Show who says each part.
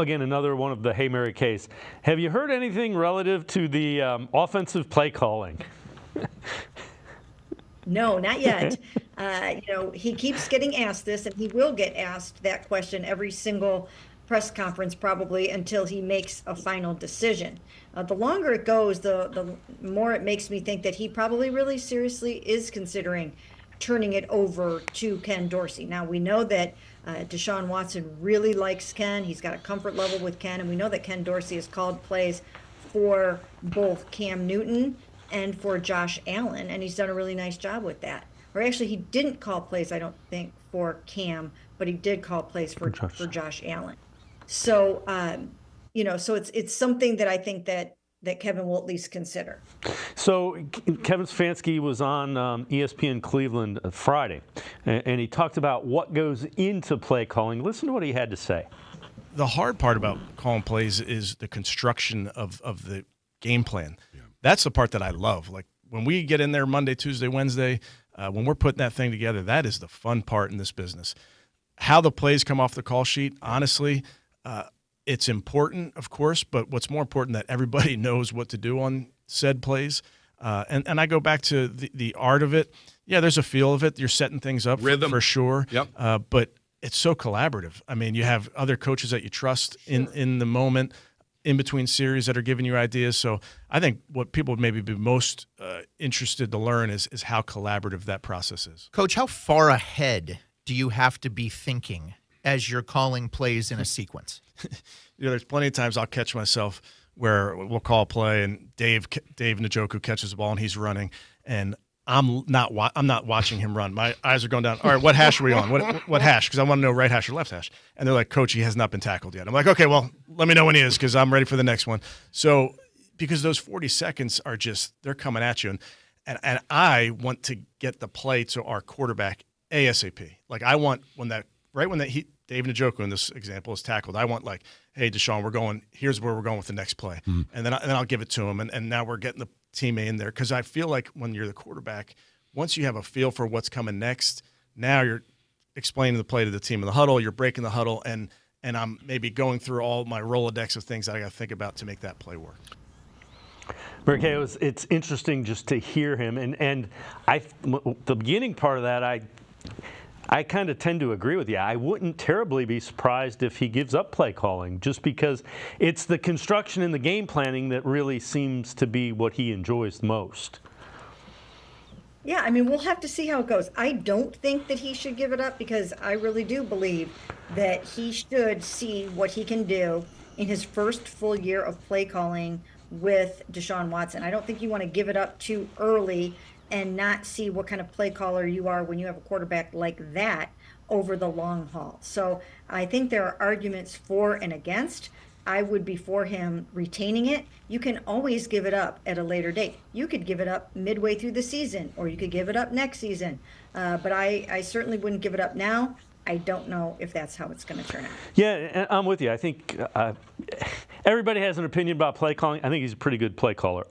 Speaker 1: Again, another one of the Hail Mary case. Have you heard anything relative to the offensive play calling?
Speaker 2: No, not yet. He keeps getting asked this, and he will get asked that question every single press conference probably until he makes a final decision. The longer it goes, the more it makes me think that he probably really seriously is considering turning it over to Ken Dorsey. Now, we know that Deshaun Watson really likes Ken. He's got a comfort level with Ken, and we know that Ken Dorsey has called plays for both Cam Newton and for Josh Allen, and he's done a really nice job with that. Or actually, he didn't call plays, I don't think, for Cam, but he did call plays for Josh Allen. So, so it's something that I think that Kevin will at least consider.
Speaker 1: So Kevin Stefanski was on ESPN Cleveland Friday, and he talked about what goes into play calling. Listen to what he had to say.
Speaker 3: The hard part about calling plays is the construction of the game plan. Yeah. That's the part that I love. Like when we get in there Monday, Tuesday, Wednesday, when we're putting that thing together, that is the fun part in this business. How the plays come off the call sheet, honestly, it's important, of course, but what's more important that everybody knows what to do on said plays. And I go back to the art of it. Yeah, there's a feel of it. You're setting things up
Speaker 4: Rhythm.
Speaker 3: For sure.
Speaker 4: Yep.
Speaker 3: But it's so collaborative. I mean, you have other coaches that you trust in the moment, in between series that are giving you ideas. So I think what people would maybe be most interested to learn is how collaborative that process is.
Speaker 5: Coach, how far ahead do you have to be thinking as you're calling plays in a sequence?
Speaker 3: There's plenty of times I'll catch myself where we'll call a play and Dave Njoku catches the ball and he's running, and I'm not watching him run. My eyes are going down. All right, what hash are we on? What hash? Because I want to know right hash or left hash. And they're like, Coach, he has not been tackled yet. I'm like, okay, well, let me know when he is because I'm ready for the next one. So because those 40 seconds are just – they're coming at you. And I want to get the play to our quarterback ASAP. Like I want when Dave Njoku in this example is tackled, I want like, hey, Deshaun, here's where we're going with the next play. Mm-hmm. And then I'll give it to him. And now we're getting the teammate in there because I feel like when you're the quarterback, once you have a feel for what's coming next, now you're explaining the play to the team in the huddle, you're breaking the huddle, and I'm maybe going through all my Rolodex of things that I got to think about to make that play work.
Speaker 1: Mary Kay, it's interesting just to hear him. And the beginning part of that, I kind of tend to agree with you. I wouldn't terribly be surprised if he gives up play calling just because it's the construction and the game planning that really seems to be what he enjoys most.
Speaker 2: Yeah, I mean, we'll have to see how it goes. I don't think that he should give it up because I really do believe that he should see what he can do in his first full year of play calling with Deshaun Watson. I don't think you want to give it up too early and not see what kind of play caller you are when you have a quarterback like that over the long haul. So I think there are arguments for and against. I would be for him retaining it. You can always give it up at a later date. You could give it up midway through the season, or you could give it up next season. But I certainly wouldn't give it up now. I don't know if that's how it's going to turn out.
Speaker 1: Yeah, I'm with you. I think everybody has an opinion about play calling. I think he's a pretty good play caller.